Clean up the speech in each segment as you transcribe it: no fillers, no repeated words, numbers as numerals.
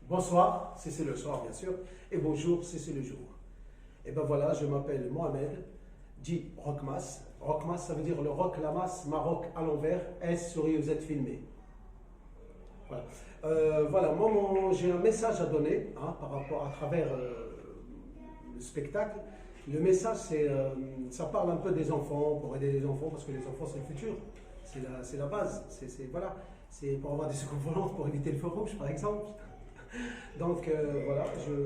Bonsoir, si c'est le soir bien sûr, et bonjour si c'est le jour. Et ben voilà, je m'appelle Mohamed, dit Rockmas. Rockmas, ça veut dire le rock, la masse, Maroc à l'envers, S souris vous êtes filmé. Voilà, voilà moi j'ai un message à donner par rapport à travers le spectacle. Le message, ça parle un peu des enfants, pour aider les enfants, parce que les enfants c'est le futur, c'est la base, voilà, c'est pour avoir des secours volantes, pour éviter le feu rouge par exemple. Donc voilà,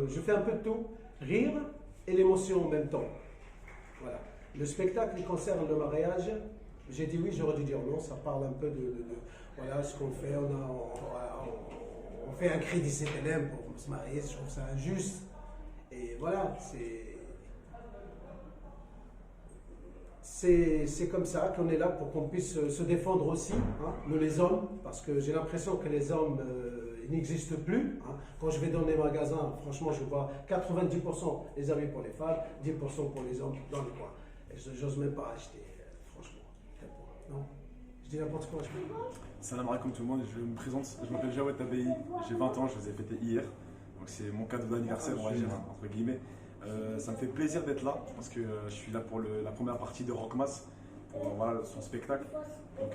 je fais un peu de tout, rire et l'émotion en même temps. Voilà. Le spectacle il concerne le mariage. J'ai dit oui, j'aurais dû dire non. Ça parle un peu de voilà ce qu'on fait. On fait un crédit CPLM pour se marier. Je trouve ça injuste. Et voilà, c'est comme ça qu'on est là pour qu'on puisse se défendre aussi, nous les hommes, parce que j'ai l'impression que les hommes n'existent plus. Quand je vais dans les magasins, franchement, je vois 90% les habits pour les femmes, 10% pour les hommes dans le coin. Et j'ose même pas acheter, franchement. Non, je dis n'importe quoi. Salam alaikum tout le monde, je me présente, je m'appelle Jawed Tabei, j'ai 20 ans, je vous ai fêté hier. Donc c'est mon cadeau d'anniversaire, on va dire, entre guillemets. Ça me fait plaisir d'être là parce que je suis là pour la première partie de Rockmas, pour voilà, son spectacle. Donc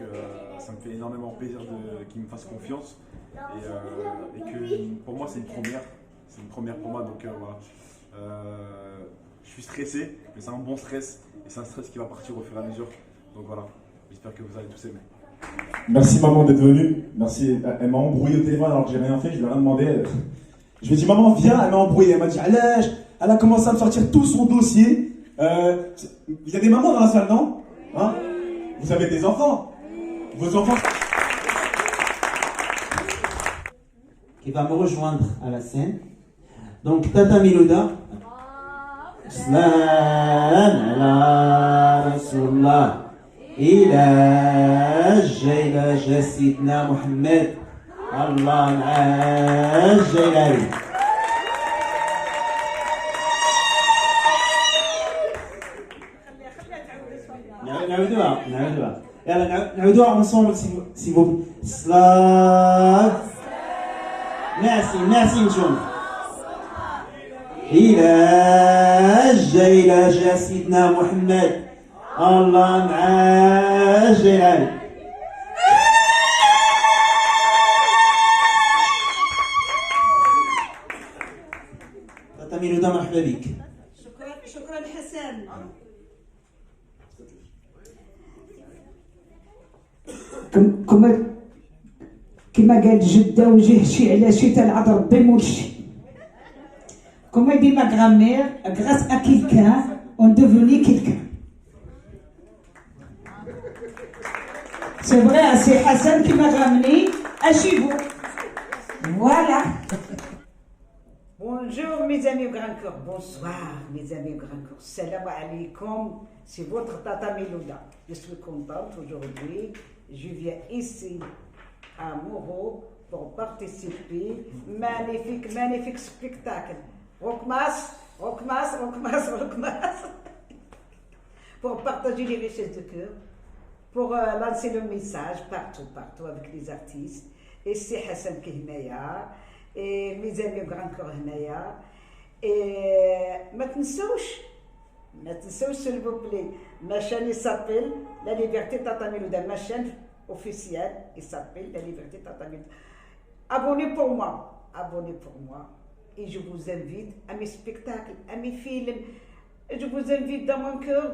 ça me fait énormément plaisir qu'il me fasse confiance et que pour moi c'est une première pour moi. Donc voilà, je suis stressé, mais c'est un bon stress et c'est un stress qui va partir au fur et à mesure. Donc voilà, j'espère que vous allez tous aimer. Merci maman d'être venue. Merci. Elle m'a embrouillé au téléphone alors que j'ai rien fait, je lui ai rien demandé. Je lui ai dit maman viens, elle m'a embrouillé, elle m'a dit allège. Elle a commencé à me sortir tout son dossier. Il y a des mamans dans la salle, non? Vous avez des enfants? Vos enfants? Qui va me rejoindre à la scène. Donc Tata Milouda. Salam ala Rasulullah. إلى سيدنا محمد الله العاجل. نعودوها يلا نعودوها ensemble s'il vous plaît. صلاة merci نجوم إلى سيدنا محمد الله معاجل عليك. تاتا ميلودا مرحبا بك. شكرا حسن. كما قال جدة وجه شي على شي تنعض ربي مولشي. Comme dit ma grand-mère, grâce à quelqu'un, on devenait quelqu'un. C'est vrai, c'est Hassan qui m'a ramené à chez vous. Voilà. Bonjour mes amis au grand cœur. Bonsoir mes amis au grand cœur. Salam alaikum. C'est votre Tata Milouda. Je suis contente aujourd'hui. Je viens ici à Moreau pour participer. Magnifique spectacle. Rockmas. Pour partager les richesses de cœur. Pour lancer le message partout avec les artistes. Et c'est Hassan qui est هنايا. Et mes amis au grand cœur هنايا. Et ما تنسوش s'il vous plaît. Ma chaîne il s'appelle La Liberté Tata Milouda. Ma chaîne officielle il s'appelle La Liberté Tata Milouda. Abonnez pour moi. Et je vous invite à mes spectacles, à mes films. Et je vous invite dans mon cœur,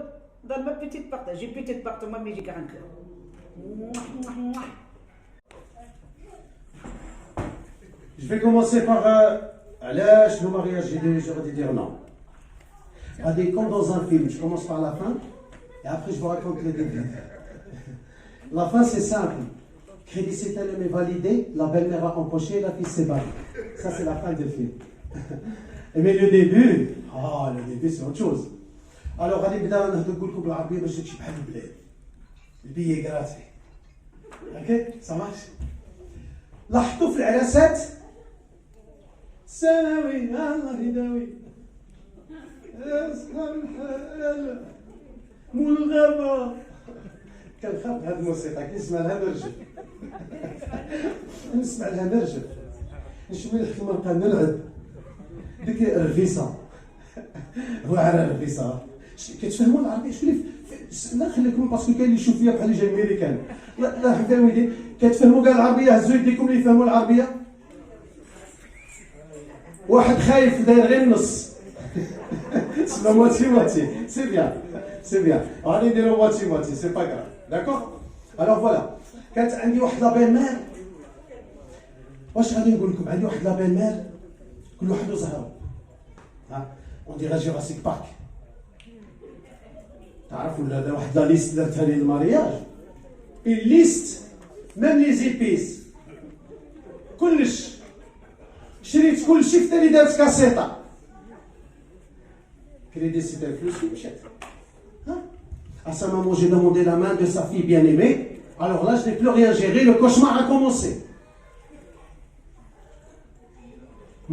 dans ma petite partie. J'ai petite partie, moi, mais j'ai grand cœur. Je vais commencer par l'âge, le mariage, j'aurais dû dire non. Comme dans un film, je commence par la fin et après je vous raconte le début. La fin c'est simple. Crédit CTLM est validé, la belle-mère a empoché, la fille s'est barrée. Ça c'est la fin du film. Mais le début c'est autre chose. Alors غادي نبداو نهضروا لكم بالعربيه باش تمشي بحال البلاد. البي كراتي. اوكي ça marche. لاحظتوا في العراسات سنوي الله يداوي اصحاب الحال مول الغابه كنخاف هاد الموسيقى كنسمع لها نرجف. شويه الحكمه نلعب ديك الرفيسه واعره الرفيسه كتفهموا العربيه شويه لا خليكم باسكو كاين اللي يشوف فيا بحال اللي جاي امريكان لا حفاويدي كتفهموا كاع العربيه هزوا يديكم اللي يفهموا العربيه واحد خايف داير غير النص سما موتي سي بيان غادي نديرو موتي سي با كراف داكوغ الوغ فوالا كانت عندي واحد لا بين مال واش غادي نقول لكم عندي واحد لا بين مال كل واحد وزهرو ها اون ديغا جوراسيك بارك تعرفوا ولا واحد لا ليست درتها لي المارياج الليست ميم لي زيبيس كلش شريت كلشي حتى اللي دارت كاسيطه كريدي سيتي فلوسي مشات ها à sa maman j'ai demandé la main de sa fille bien-aimée alors là je n'ai plus rien géré le cauchemar a commencé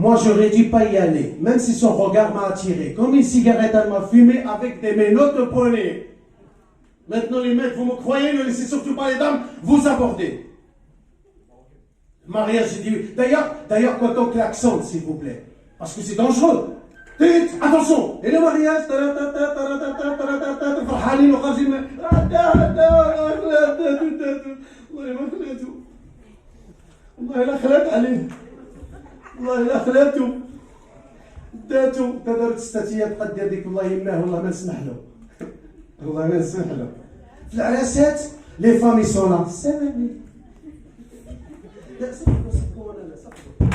moi j'aurais dû pas y aller même si son regard m'a attiré comme une cigarette elle m'a fumé avec des menottes de poignet maintenant les mecs vous me croyez ne laissez surtout pas les dames vous aborder mariage j'ai dit oui d'ailleurs quand on klaxonne s'il vous plaît parce que c'est dangereux attention et le mariage فرحانين وخارجين والله لا خلات عليه والله لا خلاتو داتو دارت 6 ايام قد دير ديك والله يماه والله ما نسمح له والله ما نسمح له في العراسات لي فامي سونا سامي لا صفقوا ولا لا صفقوا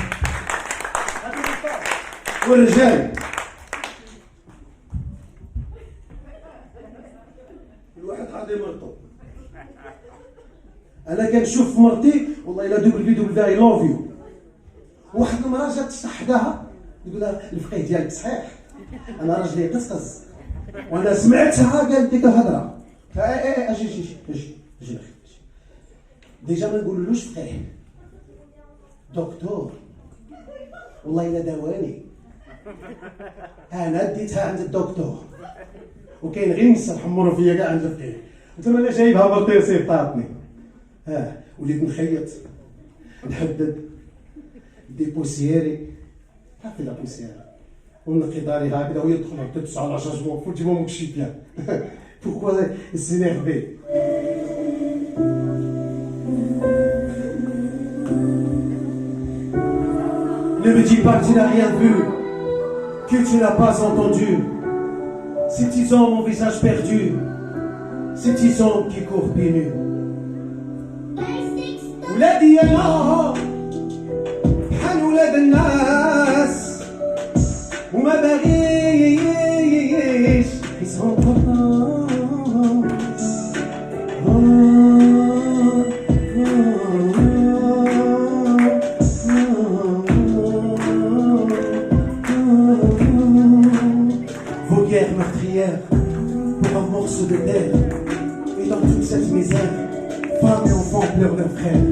والرجال الواحد حاضي مرتو انا كنشوف مرتي والله الا دبل اي لوف يو واحد المراه جات تحداها يقول لها الفقيه ديالك صحيح انا راجلي قصقص وانا سمعتها قالت ديك الهضره اجي ديجا ما نقولولوش فقيه دكتور والله الا داواني انا ديتها عند الدكتور وكاين غير نسا حمروا فيا كاع عند الفقيه قلت لهم انا جايبها مرتي صيفطاتني وليت نخيط نحدد ديبوسييري عرفتي لا بوسيير ونقي داري هكذا ويدخل هكذا 9 10 جموع فوتي مو مكشي بيان pourquoi s'énerver ne me dis pas que tu n'as rien vu que tu n'as pas entendu ces petits hommes mon visage perdu ces petits hommes qui courent pieds nus ولادي يا حال ولاد الناس وما باغيش يسهروا vos guerres meurtrières pour un morceau de terre et dans toute cette misère femmes et enfants pleurent leurs frères.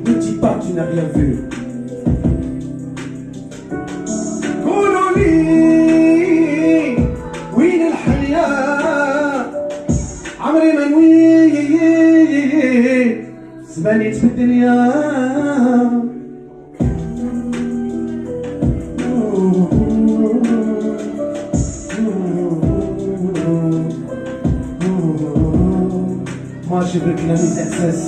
Ne dis pas que tu n'as rien vu. قولوا لي وين الحياة عمري ما نويت زمانيت في الدنيا Moi je veux que la misère cesse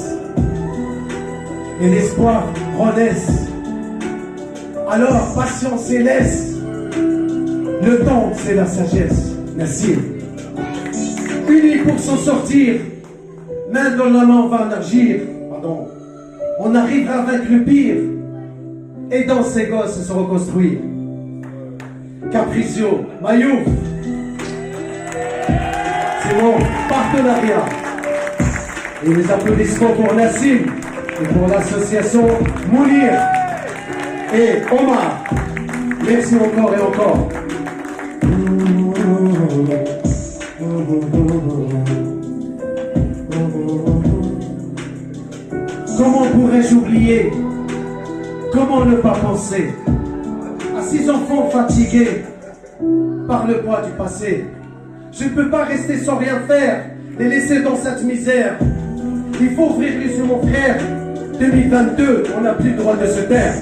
et l'espoir renaisse. Alors patience et laisse. Le temps c'est la sagesse. Nassir. Unis pour s'en sortir. Main dans la main on va en agir. Pardon. On arrivera à vaincre le pire. Et dans ces gosses se reconstruire. Caprizio, Mayouf. C'est mon partenariat. Et les applaudissements pour Nassim et pour l'association Mounir et Omar. Merci encore et encore. Comment pourrais-je oublier? Comment ne pas penser à ces enfants fatigués par le poids du passé? Je ne peux pas rester sans rien faire, les laisser dans cette misère. Il faut ouvrir les yeux, mon frère. 2022, on n'a plus le droit de se taire.